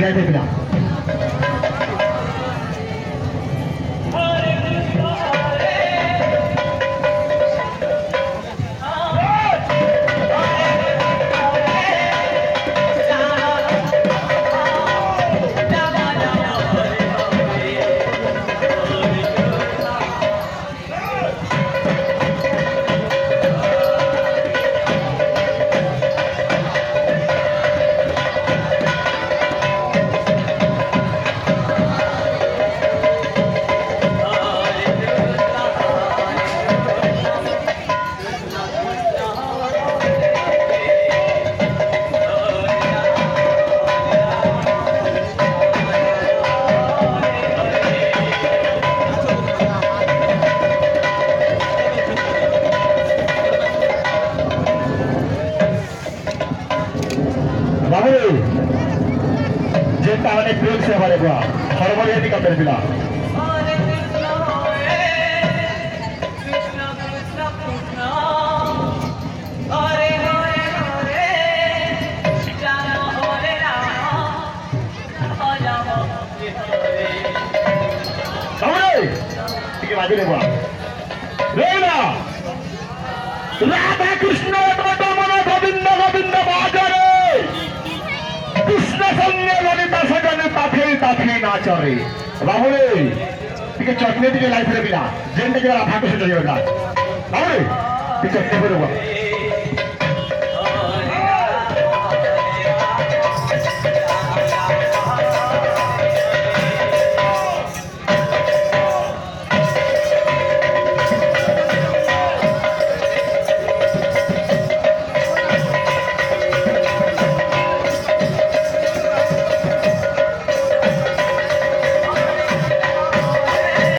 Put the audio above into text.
গাইতে পিলা যেটা অনেক বলছে আমার এগুলা সর্বরে দিকে আপনার পিলা রাধা কৃষ্ণ গোবিন্দ গোবিন্দ বাজারে কৃষ্ণ সঙ্গে ললিতা সজনে তাফে তাফে না চরে বাবুরে ଟିକେ ଚଟନି ଟିକେ ଲାଇଫରେ ପିଲା ଯେମିତି କି ଭାତ ସହିତ ଯିବ ବାବୁରେ ଟିକେ ଚଟନି କରିବ